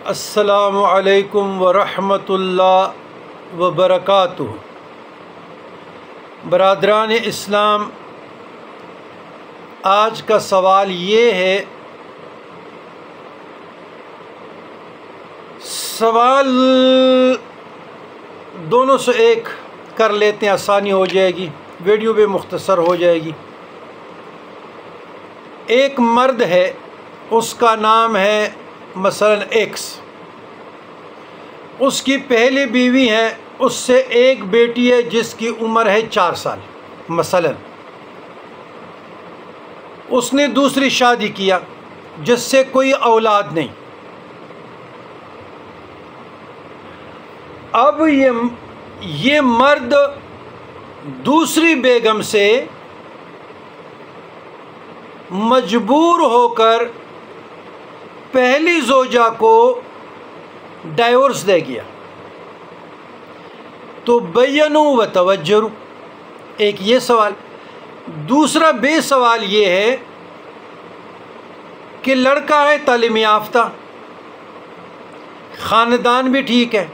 السلام علیکم ورحمۃ اللہ وبرکاتہ۔ برادران اسلام، آج کا سوال یہ ہے، سوال دونوں سے ایک کر لیتے ہیں، آسانی ہو جائے گی، ویڈیو بھی مختصر ہو جائے گی۔ ایک مرد ہے، اس کا نام ہے مثلاً ایکس، اس کی پہلی بیوی ہے، اس سے ایک بیٹی ہے جس کی عمر ہے 4 سال مثلاً۔ اس نے دوسری شادی کیا جس سے کوئی اولاد نہیں۔ اب یہ مرد دوسری بیگم سے مجبور ہو کر پہلی زوجہ کو ڈائیورس دے گیا، تو بینوا و توجروا، ایک یہ سوال۔ دوسرا بے سوال یہ ہے کہ لڑکا ہے تعلیم یافتہ، خاندان بھی ٹھیک ہے،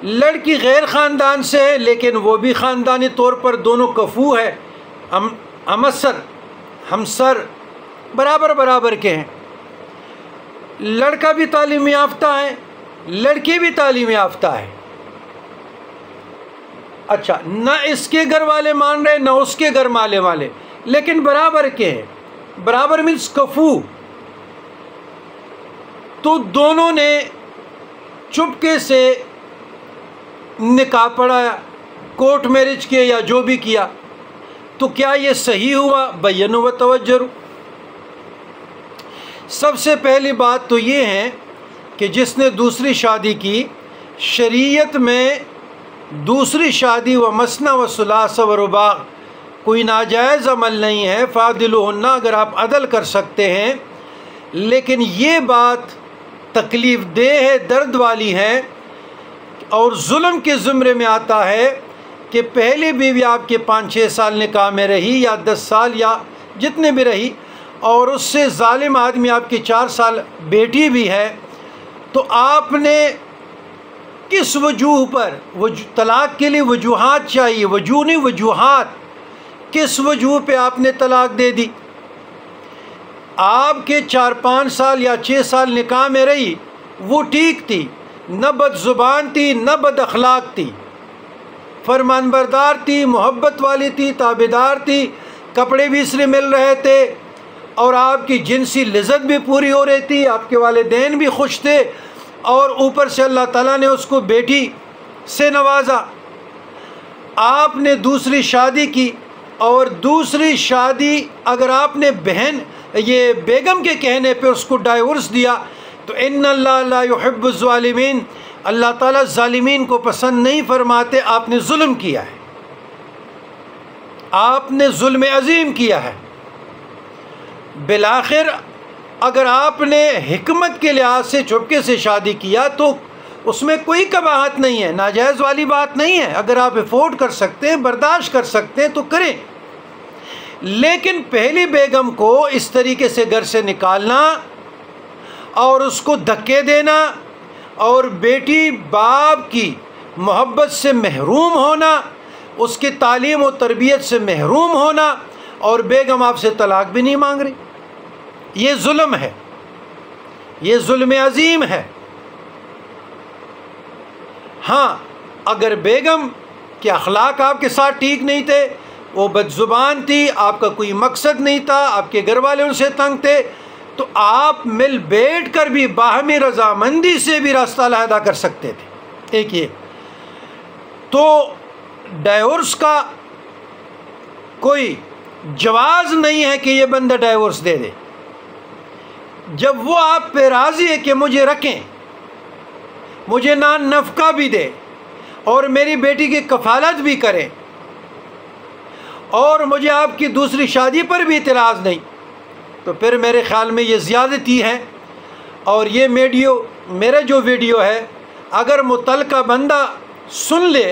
لڑکی غیر خاندان سے ہے لیکن وہ بھی خاندانی طور پر دونوں کفو ہے، ہمسر برابر کے ہیں۔ لڑکا بھی تعلیم یافتہ ہے، لڑکی بھی تعلیم یافتہ ہے۔ اچھا، نہ اس کے گھر والے مان رہے نہ اس کے گھر والے، لیکن برابر کے ہیں، برابر مینس کفو۔ تو دونوں نے چپکے سے نکاح پڑھایا، کورٹ میرج کیا یا جو بھی کیا، تو کیا یہ صحیح ہوا؟ بینوا و توجروا۔ سب سے پہلی بات تو یہ ہے کہ جس نے دوسری شادی کی، شریعت میں دوسری شادی و مثنی و ثلاث و رباع کوئی ناجائز عمل نہیں ہے۔ فاعدلوہن، اگر آپ عدل کر سکتے ہیں، لیکن یہ بات تکلیف دہ ہے، درد والی ہے، اور ظلم کے زمرے میں آتا ہے کہ پہلی بیوی آپ کے 5-6 سال نکاح میں رہی یا 10 سال یا جتنے بھی رہی، اور اس سے ظالم آدمی آپ کی 4 سال بیٹی بھی ہے، تو آپ نے کس وجوہ پر طلاق کے لیے وجوہات چاہیے، وجوہ نہیں وجوہات، کس وجوہ پہ آپ نے طلاق دے دی؟ آپ کے 4-5 سال یا 6 سال نکاح میں رہی، وہ ٹھیک تھی، نہ بد زبان تھی نہ بد اخلاق تھی، فرمان بردار تھی، محبت والی تھی، تابعدار تھی، کپڑے بھی اس لیے مل رہے تھے، اور آپ کی جنسی لذت بھی پوری ہو رہی تھی، آپ کے والدین بھی خوش تھے، اور اوپر سے اللہ تعالیٰ نے اس کو بیٹی سے نوازا۔ آپ نے دوسری شادی کی، اور دوسری شادی اگر آپ نے بیگم کے کہنے پہ اس کو ڈائیورس دیا، تو ان اللہ لا يحب الظالمین، اللہ تعالیٰ ظالمین کو پسند نہیں فرماتے۔ آپ نے ظلم کیا ہے، آپ نے ظلم عظیم کیا ہے۔ بالآخر اگر آپ نے حکمت کے لحاظ سے چپکے سے شادی کیا تو اس میں کوئی قباحت نہیں ہے، ناجائز والی بات نہیں ہے۔ اگر آپ افورڈ کر سکتے ہیں، برداشت کر سکتے ہیں تو کریں، لیکن پہلی بیگم کو اس طریقے سے گھر سے نکالنا اور اس کو دھکے دینا، اور بیٹی باپ کی محبت سے محروم ہونا، اس کی تعلیم و تربیت سے محروم ہونا، اور بیگم آپ سے طلاق بھی نہیں مانگ رہی، یہ ظلم ہے، یہ ظلم عظیم ہے۔ ہاں، اگر بیگم کے اخلاق آپ کے ساتھ ٹھیک نہیں تھے، وہ بد زبان تھی، آپ کا کوئی مقصد نہیں تھا، آپ کے گھر والے ان سے تنگ تھے، تو آپ مل بیٹھ کر بھی باہمی رضامندی سے بھی راستہ علیحدہ کر سکتے تھے۔ ایک یہ تو ڈائیورس کا کوئی جواز نہیں ہے کہ یہ بندہ ڈائیورس دے دے، جب وہ آپ پہ راضی ہے کہ مجھے رکھیں، مجھے نان نفقہ بھی دے، اور میری بیٹی کی کفالت بھی کریں، اور مجھے آپ کی دوسری شادی پر بھی اعتراض نہیں، تو پھر میرے خیال میں یہ زیادتی ہے۔ اور یہ میرا جو ویڈیو ہے، اگر متعلقہ بندہ سن لے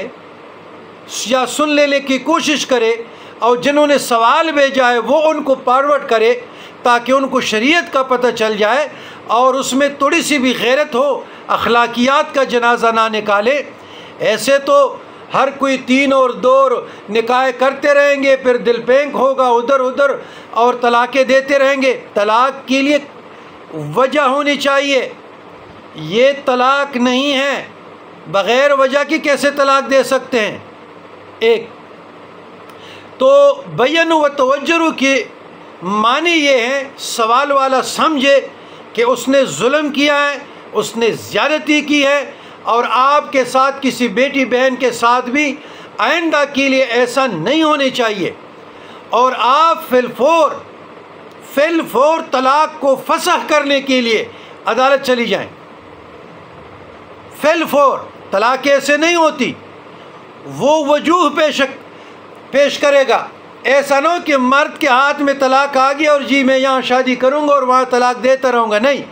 یا سن لینے کی کوشش کرے، اور جنہوں نے سوال بھیجا ہے وہ ان کو فارورڈ کرے تاکہ ان کو شریعت کا پتہ چل جائے اور اس میں تھوڑی سی بھی غیرت ہو، اخلاقیات کا جنازہ نہ نکالے۔ ایسے تو ہر کوئی 3 اور 2 نکاح کرتے رہیں گے، پھر دل پینک ہوگا ادھر ادھر اور طلاقیں دیتے رہیں گے۔ طلاق کے لیے وجہ ہونی چاہیے، یہ طلاق نہیں ہے، بغیر وجہ کی کیسے طلاق دے سکتے ہیں؟ ایک تو بین و توجر کی معنی یہ ہے سوال والا سمجھے کہ اس نے ظلم کیا ہے، اس نے زیادتی کی ہے، اور آپ کے ساتھ کسی بیٹی بہن کے ساتھ بھی آئندہ کے لیے ایسا نہیں ہونے چاہیے، اور آپ فی الفور طلاق کو فسخ کرنے کے لیے عدالت چلی جائیں۔ فی الفور طلاق ایسے نہیں ہوتی، وہ وجوہ پیش کرے گا۔ ایسا نہ ہو کہ مرد کے ہاتھ میں طلاق آ گیا اور جی میں یہاں شادی کروں گا اور وہاں طلاق دیتا رہوں گا، نہیں،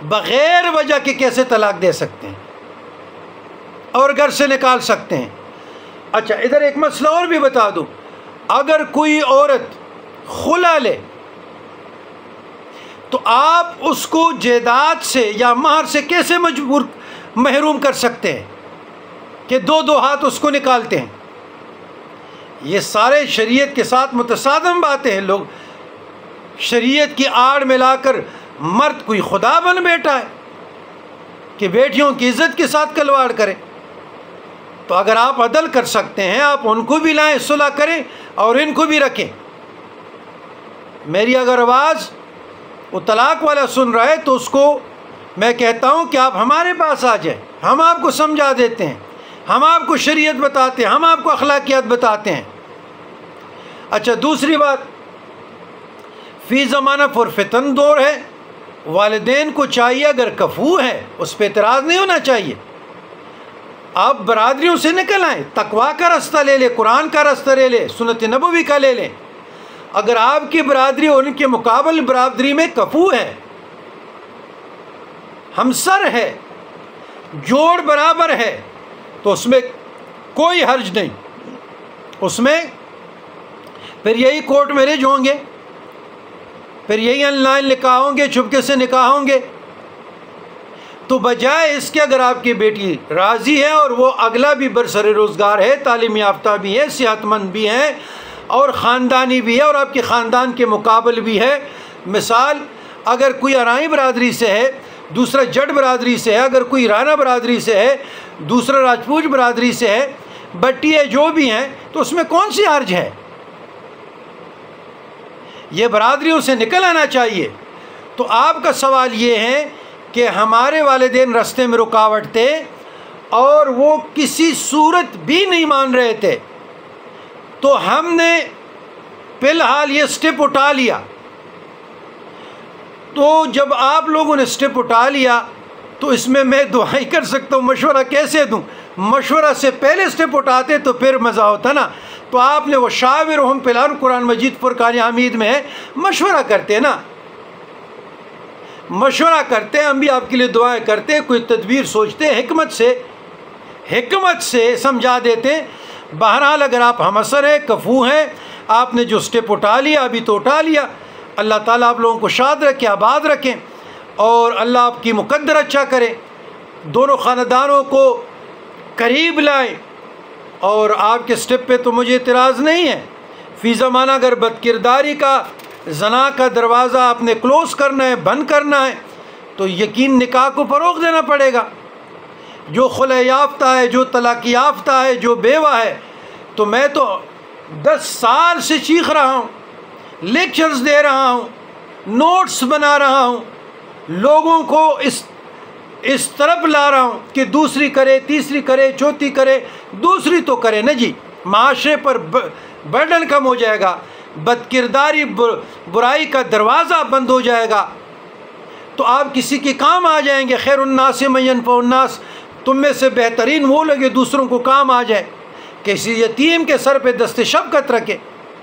بغیر وجہ کے کیسے طلاق دے سکتے ہیں اور گھر سے نکال سکتے ہیں۔ اچھا، ادھر ایک مسئلہ اور بھی بتا دوں، اگر کوئی عورت خلا لے تو آپ اس کو جائیداد سے یا مہر سے کیسے محروم کر سکتے ہیں کہ 2 ہاتھ اس کو نکالتے ہیں؟ یہ سارے شریعت کے ساتھ متصادم باتیں ہیں۔ لوگ شریعت کی آڑ میں لا کر مرد کوئی خدا بن بیٹھا ہے کہ بیٹیوں کی عزت کے ساتھ کھلواڑ کرے۔ تو اگر آپ عدل کر سکتے ہیں، آپ ان کو بھی لائیں، صلح کریں اور ان کو بھی رکھیں۔ میری اگر آواز وہ طلاق والا سن رہا ہے تو اس کو میں کہتا ہوں کہ آپ ہمارے پاس آ جائیں، ہم آپ کو سمجھا دیتے ہیں، ہم آپ کو شریعت بتاتے ہیں، ہم آپ کو اخلاقیات بتاتے ہیں۔ اچھا، دوسری بات، فی زمانہ پرفتن دور ہے، والدین کو چاہیے اگر کفو ہے اس پہ اعتراض نہیں ہونا چاہیے۔ آپ برادریوں سے نکل آئیں، تقویٰ کا راستہ لے لیں، قرآن کا راستہ لے لیں، سنت نبوی کا لے لیں۔ اگر آپ کی برادری اور ان کے مقابل برادری میں کفو ہے، ہمسر ہے، جوڑ برابر ہے، تو اس میں کوئی حرج نہیں، اس میں پھر یہی کورٹ میرج ہوں گے، پھر یہی آن لائن نکاح ہوں گے، چپکے سے نکاح ہوں گے۔ تو بجائے اس کے اگر آپ کی بیٹی راضی ہے اور وہ اگلا بھی برسر روزگار ہے، تعلیم یافتہ بھی ہے، صحت مند بھی ہے اور خاندانی بھی ہے اور آپ کے خاندان کے مقابل بھی ہے، مثال اگر کوئی ارائی برادری سے ہے، دوسرا جٹ برادری سے ہے، اگر کوئی رانا برادری سے ہے، دوسرا راجپوت برادری سے ہے، بٹی ہے، جو بھی ہیں، تو اس میں کون سی حرج ہے؟ یہ برادریوں سے نکل آنا چاہیے۔ تو آپ کا سوال یہ ہے کہ ہمارے والدین راستے میں رکاوٹ تھے اور وہ کسی صورت بھی نہیں مان رہے تھے، تو ہم نے فی الحال یہ سٹیپ اٹھا لیا۔ تو جب آپ لوگوں نے سٹیپ اٹھا لیا تو اس میں دعائیں کر سکتا ہوں، مشورہ کیسے دوں؟ مشورہ سے پہلے سٹیپ اٹھاتے تو پھر مزہ ہوتا نا۔ تو آپ نے وہ شاورہم فی الامر قرآن مجید فرقان حمید میں ہے، مشورہ کرتے ہیں نا، مشورہ کرتے ہیں، ہم بھی آپ کے لیے دعائیں کرتے ہیں، کوئی تدبیر سوچتے ہیں، حکمت سے سمجھا دیتے ہیں۔ بہرحال اگر آپ ہمسر ہیں، کفو ہیں، آپ نے جو سٹیپ اٹھا لیا ابھی تو اٹھا لیا، اللہ تعالیٰ آپ لوگوں کو شاد رکھے، آباد رکھیں، اور اللہ آپ کی مقدر اچھا کرے، دونوں خاندانوں کو قریب لائیں۔ اور آپ کے سٹیپ پہ تو مجھے اعتراض نہیں ہے۔ فی زمانہ اگر بد کرداری کا، زنا کا دروازہ آپ نے کلوز کرنا ہے، بند کرنا ہے، تو یقین نکاح کو فروغ دینا پڑے گا۔ جو خلع یافتہ ہے، جو طلاق یافتہ ہے، جو بیوہ ہے، تو میں تو 10 سال سے چیخ رہا ہوں، لیکچرز دے رہا ہوں، نوٹس بنا رہا ہوں، لوگوں کو اس طرف لا رہا ہوں کہ دوسری کرے، تیسری کرے، چوتھی کرے، دوسری تو کرے نا جی، معاشرے پر برڈن کم ہو جائے گا، بد کرداری برائی کا دروازہ بند ہو جائے گا، تو آپ کسی کے کام آ جائیں گے۔ خیر الناس من ینفع الناس، تم میں سے بہترین وہ لگے دوسروں کو کام آ جائے۔ کسی یتیم کے سر پہ دست شفقت رکھے،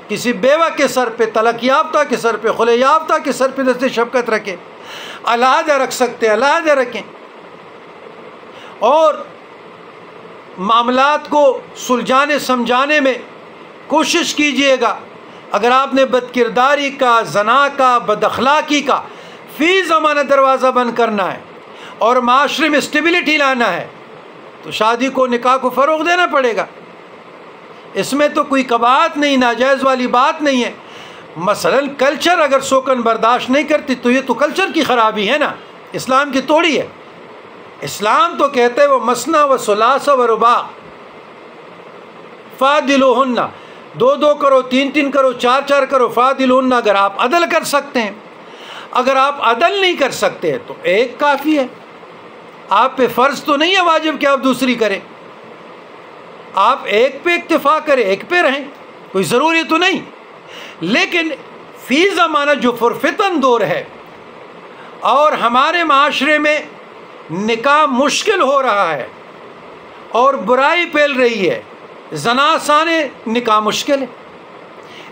کسی بیوہ کے سر پہ، طلاق یافتہ کے سر پہ، خلع یافتہ کے سر پہ دست شفقت رکھے، علیحدہ رکھ سکتے علیحدہ رکھیں، اور معاملات کو سلجھانے سمجھانے میں کوشش کیجئے گا۔ اگر آپ نے بد کرداری کا، زنا کا، بد اخلاقی کا فی زمانہ دروازہ بند کرنا ہے اور معاشرے میں اسٹیبلٹی لانا ہے تو شادی کو، نکاح کو فروغ دینا پڑے گا۔ اس میں تو کوئی کباہت نہیں، ناجائز والی بات نہیں ہے۔ مثلا کلچر اگر سوکن برداشت نہیں کرتی تو یہ تو کلچر کی خرابی ہے نا، اسلام کی توڑی ہے۔ اسلام تو کہتے ہیں وہ مثنی و ثلاث و رباع فاعدلوہن، 2 کرو، 3 کرو، 4 کرو، فاعدلوہن، اگر آپ عدل کر سکتے ہیں۔ اگر آپ عدل نہیں کر سکتے تو ایک کافی ہے۔ آپ پہ فرض تو نہیں ہے واجب کہ آپ دوسری کریں، آپ ایک پہ اکتفا کریں، ایک پہ رہیں، کوئی ضروری تو نہیں۔ لیکن فی زمانہ جو پرفتن دور ہے اور ہمارے معاشرے میں نکاح مشکل ہو رہا ہے اور برائی پھیل رہی ہے، زنا آسان ہے، نکاح مشکل ہے۔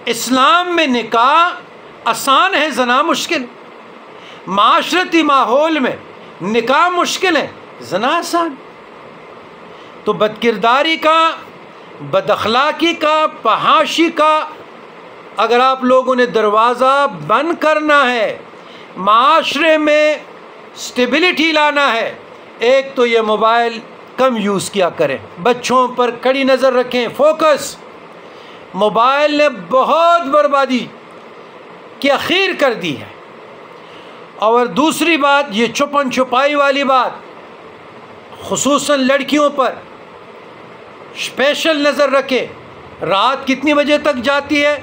اسلام میں نکاح آسان ہے، زنا مشکل۔ معاشرتی ماحول میں نکاح مشکل ہے، زنا آسان۔ تو بد کرداری کا، بد اخلاقی کا، فحاشی کا اگر آپ لوگوں نے دروازہ بند کرنا ہے، معاشرے میں اسٹیبلٹی لانا ہے، ایک تو یہ موبائل کم یوز کیا کریں، بچوں پر کڑی نظر رکھیں، فوکس۔ موبائل نے بہت بربادی کی اخیر کر دی ہے۔ اور دوسری بات یہ چھپن چھپائی والی بات، خصوصاً لڑکیوں پر اسپیشل نظر رکھیں۔ رات کتنی بجے تک جاتی ہے،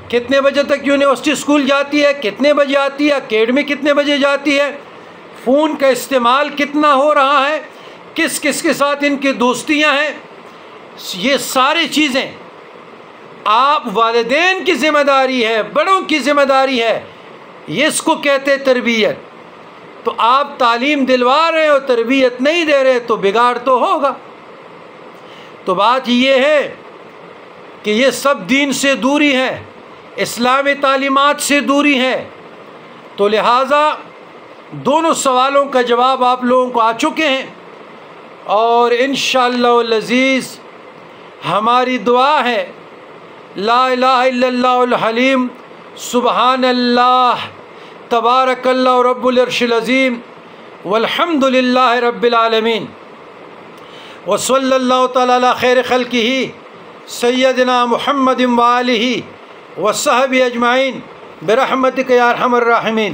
کتنے بجے تک یونیورسٹی اسکول جاتی ہے، کتنے بجے آتی ہے، اکیڈمی کتنے بجے جاتی ہے، فون کا استعمال کتنا ہو رہا ہے، کس کس کے ساتھ ان کی دوستیاں ہیں، یہ ساری چیزیں آپ والدین کی ذمہ داری ہے، بڑوں کی ذمہ داری ہے۔ یہ اس کو کہتے تربیت۔ تو آپ تعلیم دلوا رہے ہو، تربیت نہیں دے رہے تو بگاڑ تو ہوگا۔ تو بات یہ ہے کہ یہ سب دین سے دوری ہے، اسلامی تعلیمات سے دوری ہے۔ تو لہٰذا دونوں سوالوں کا جواب آپ لوگوں کو آ چکے ہیں، اور انشاءاللہ العزیز ہماری دعا ہے لا الہ الا اللہ الحلیم، سبحان اللہ، تبارک اللہ رب العرش العظیم، والحمد للہ رب العالمین، وصلی اللہ تعالی علی خیر خلقہ سیدنا محمد وآلہ وصحبہ اجمعین برحمتک یا ارحم الراحمین۔